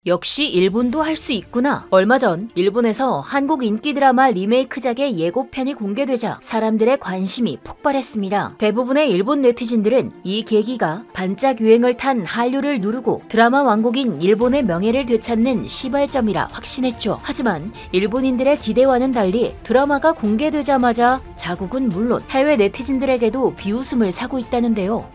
역시 일본도 할 수 있구나. 얼마 전 일본에서 한국 인기 드라마 리메이크작의 예고편이 공개되자 사람들의 관심이 폭발했습니다. 대부분의 일본 네티즌들은 이 계기가 반짝 유행을 탄 한류를 누르고 드라마 왕국인 일본의 명예를 되찾는 시발점이라 확신했죠. 하지만 일본인들의 기대와는 달리 드라마가 공개되자마자 자국은 물론 해외 네티즌들에게도 비웃음을 사고 있다는데요.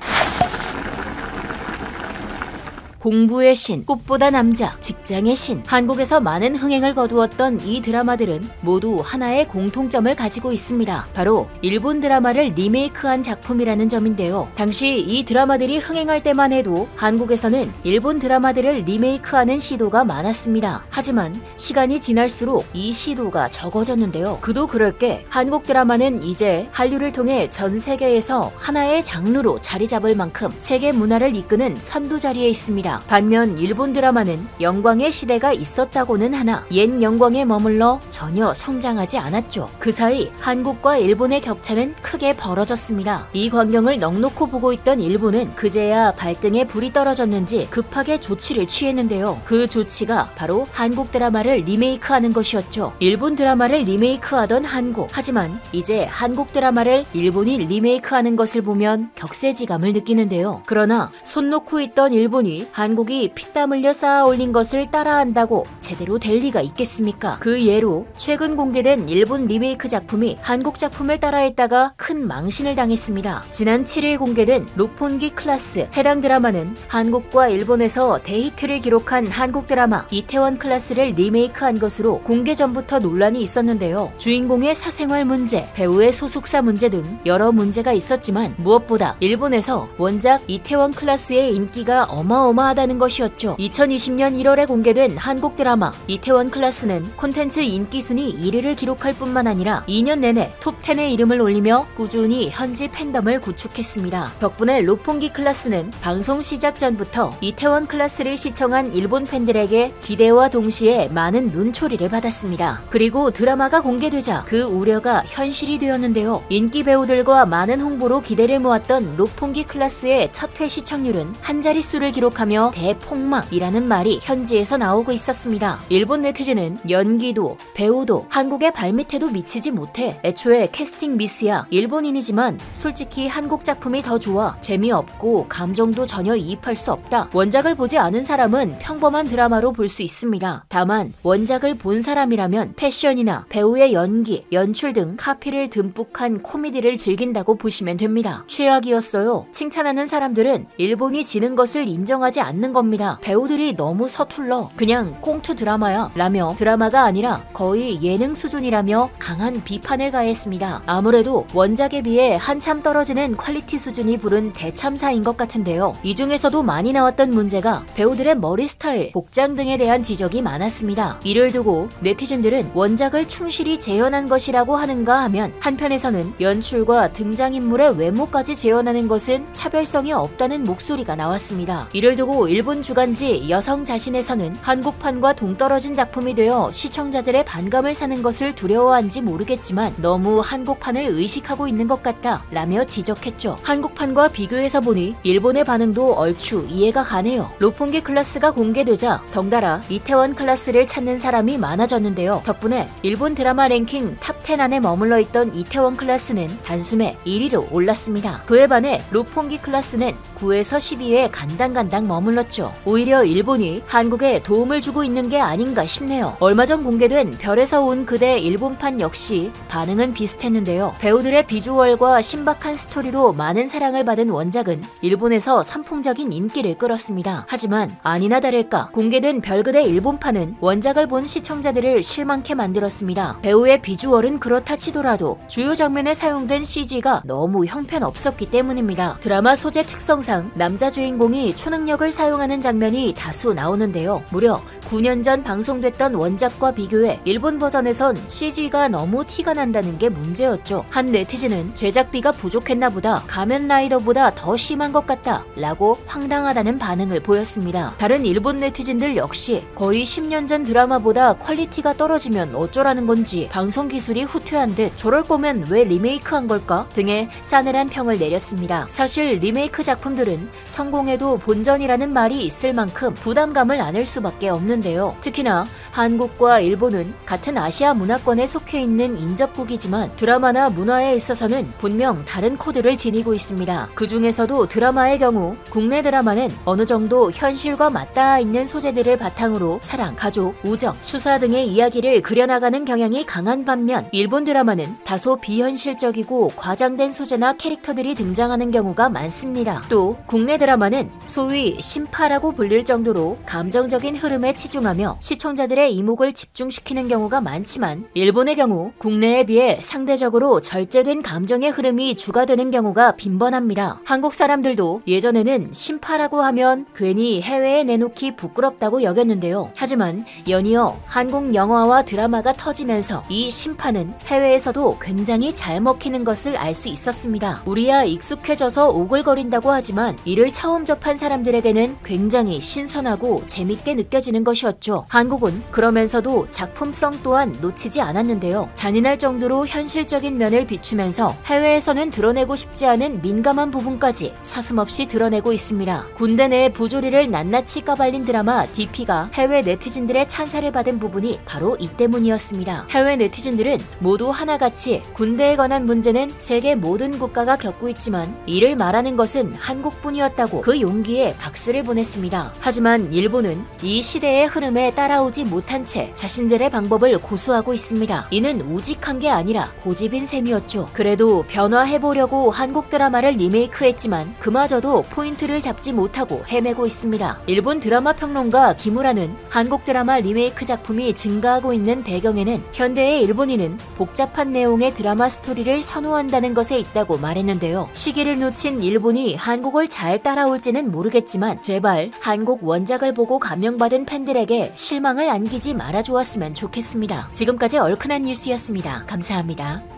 공부의 신, 꽃보다 남자, 직장의 신. 한국에서 많은 흥행을 거두었던 이 드라마들은 모두 하나의 공통점을 가지고 있습니다. 바로 일본 드라마를 리메이크한 작품이라는 점인데요. 당시 이 드라마들이 흥행할 때만 해도 한국에서는 일본 드라마들을 리메이크하는 시도가 많았습니다. 하지만 시간이 지날수록 이 시도가 적어졌는데요. 그도 그럴 게 한국 드라마는 이제 한류를 통해 전 세계에서 하나의 장르로 자리 잡을 만큼 세계 문화를 이끄는 선두 자리에 있습니다. 반면 일본 드라마는 영광의 시대가 있었다고는 하나 옛 영광에 머물러 전혀 성장하지 않았죠. 그 사이 한국과 일본의 격차는 크게 벌어졌습니다. 이 광경을 넋놓고 보고 있던 일본은 그제야 발등에 불이 떨어졌는지 급하게 조치를 취했는데요. 그 조치가 바로 한국 드라마를 리메이크하는 것이었죠. 일본 드라마를 리메이크하던 한국. 하지만 이제 한국 드라마를 일본이 리메이크하는 것을 보면 격세지감을 느끼는데요. 그러나 손 놓고 있던 일본이 한국이 피땀 흘려 쌓아 올린 것을 따라한다고 제대로 될 리가 있겠습니까? 그 예로 최근 공개된 일본 리메이크 작품이 한국 작품을 따라했다가 큰 망신을 당했습니다. 지난 7일 공개된 롭폰기 클라스. 해당 드라마는 한국과 일본에서 대히트를 기록한 한국 드라마 이태원 클라스를 리메이크한 것으로 공개 전부터 논란이 있었는데요. 주인공의 사생활 문제, 배우의 소속사 문제 등 여러 문제가 있었지만 무엇보다 일본에서 원작 이태원 클라스의 인기가 어마어마하다는 것이었죠. 2020년 1월에 공개된 한국 드라마 이태원 클라스는 콘텐츠 인기 순위 1위를 기록할 뿐만 아니라 2년 내내 톱10에 이름을 올리며 꾸준히 현지 팬덤을 구축했습니다. 덕분에 롭폰기 클라스는 방송 시작 전부터 이태원 클라스를 시청한 일본 팬들에게 기대와 동시에 많은 눈초리를 받았습니다. 그리고 드라마가 공개되자 그 우려가 현실이 되었는데요. 인기 배우들과 많은 홍보로 기대를 모았던 롭폰기 클라스의 첫 회 시청률은 한 자릿수를 기록하며 대폭망이라는 말이 현지에서 나오고 있었습니다. 일본 네티즌은 연기도 배우도 한국의 발밑에도 미치지 못해 애초에 캐스팅 미스야. 일본인이지만 솔직히 한국 작품이 더 좋아. 재미없고 감정도 전혀 이입할 수 없다. 원작을 보지 않은 사람은 평범한 드라마로 볼 수 있습니다. 다만 원작을 본 사람이라면 패션이나 배우의 연기, 연출 등 카피를 듬뿍한 코미디를 즐긴다고 보시면 됩니다. 최악이었어요. 칭찬하는 사람들은 일본이 지는 것을 인정하지 않는 겁니다. 배우들이 너무 서툴러. 그냥 꽁투 드라마야 라며 드라마가 아니라 거의 예능 수준이라며 강한 비판을 가했습니다. 아무래도 원작에 비해 한참 떨어지는 퀄리티 수준이 부른 대참사인 것 같은데요. 이 중에서도 많이 나왔던 문제가 배우들의 머리 스타일, 복장 등에 대한 지적이 많았습니다. 이를 두고 네티즌들은 원작을 충실히 재현한 것이라고 하는가 하면 한편에서는 연출과 등장인물의 외모까지 재현하는 것은 차별성이 없다는 목소리가 나왔습니다. 이를 두고 일본 주간지 여성 자신에서는 한국판과 동떨어진 작품이 되어 시청자들의 반감을 사는 것을 두려워한지 모르겠지만 너무 한국판을 의식하고 있는 것 같다 라며 지적했죠. 한국판과 비교해서 보니 일본의 반응도 얼추 이해가 가네요. 롭폰기 클라스가 공개되자 덩달아 이태원 클라스를 찾는 사람이 많아졌는데요. 덕분에 일본 드라마 랭킹 탑10 안에 머물러 있던 이태원 클라스는 단숨에 1위로 올랐습니다. 그에 반해 롭폰기 클라스는 9에서 12위에 간당간당 머물렀죠. 오히려 일본이 한국에 도움을 주고 있는 게 아닌가 싶네요. 얼마 전 공개된 별에서 온 그대 일본판 역시 반응은 비슷했는데요. 배우들의 비주얼과 신박한 스토리로 많은 사랑을 받은 원작은 일본에서 선풍적인 인기를 끌었습니다. 하지만 아니나 다를까 공개된 별그대 일본판은 원작을 본 시청자들을 실망케 만들었습니다. 배우의 비주얼은 그렇다 치더라도 주요 장면에 사용된 CG가 너무 형편없었기 때문입니다. 드라마 소재 특성상 남자 주인공이 초능력을 사용하는 장면이 다수 나오는데요. 무려 9년 2년 전 방송됐던 원작과 비교해 일본 버전에선 CG가 너무 티가 난다는 게 문제였죠. 한 네티즌은 제작비가 부족했나 보다, 가면라이더보다 더 심한 것 같다 라고 황당하다는 반응을 보였습니다. 다른 일본 네티즌들 역시 거의 10년 전 드라마보다 퀄리티가 떨어지면 어쩌라는 건지, 방송 기술이 후퇴한 듯, 저럴 거면 왜 리메이크한 걸까 등의 싸늘한 평을 내렸습니다. 사실 리메이크 작품들은 성공해도 본전이라는 말이 있을 만큼 부담감을 안을 수밖에 없는데요. 특히나 한국과 일본은 같은 아시아 문화권에 속해 있는 인접국이지만 드라마나 문화에 있어서는 분명 다른 코드를 지니고 있습니다. 그 중에서도 드라마의 경우 국내 드라마는 어느 정도 현실과 맞닿아 있는 소재들을 바탕으로 사랑, 가족, 우정, 수사 등의 이야기를 그려나가는 경향이 강한 반면 일본 드라마는 다소 비현실적이고 과장된 소재나 캐릭터들이 등장하는 경우가 많습니다. 또 국내 드라마는 소위 신파라고 불릴 정도로 감정적인 흐름에 치중하며 시청자들의 이목을 집중시키는 경우가 많지만 일본의 경우 국내에 비해 상대적으로 절제된 감정의 흐름이 주가 되는 경우가 빈번합니다. 한국 사람들도 예전에는 신파라고 하면 괜히 해외에 내놓기 부끄럽다고 여겼는데요. 하지만 연이어 한국 영화와 드라마가 터지면서 이 신파는 해외에서도 굉장히 잘 먹히는 것을 알 수 있었습니다. 우리야 익숙해져서 오글거린다고 하지만 이를 처음 접한 사람들에게는 굉장히 신선하고 재밌게 느껴지는 것이었죠. 한국은 그러면서도 작품성 또한 놓치지 않았는데요. 잔인할 정도로 현실적인 면을 비추면서 해외에서는 드러내고 싶지 않은 민감한 부분까지 서슴없이 드러내고 있습니다. 군대 내 부조리를 낱낱이 까발린 드라마 DP가 해외 네티즌들의 찬사를 받은 부분이 바로 이 때문이었습니다. 해외 네티즌들은 모두 하나같이 군대에 관한 문제는 세계 모든 국가가 겪고 있지만 이를 말하는 것은 한국뿐이었다고 그 용기에 박수를 보냈습니다. 하지만 일본은 이 시대의 흐름에 따라오지 못한 채 자신들의 방법을 고수하고 있습니다. 이는 우직한 게 아니라 고집인 셈이었죠. 그래도 변화해보려고 한국 드라마를 리메이크했지만 그마저도 포인트를 잡지 못하고 헤매고 있습니다. 일본 드라마 평론가 기무라는 한국 드라마 리메이크 작품이 증가하고 있는 배경에는 현대의 일본인은 복잡한 내용의 드라마 스토리를 선호한다는 것에 있다고 말했는데요. 시기를 놓친 일본이 한국을 잘 따라올지는 모르겠지만 제발 한국 원작을 보고 감명받은 팬들에게 실망을 안기지 말아주었으면 좋겠습니다. 지금까지 얼큰한 뉴스였습니다. 감사합니다.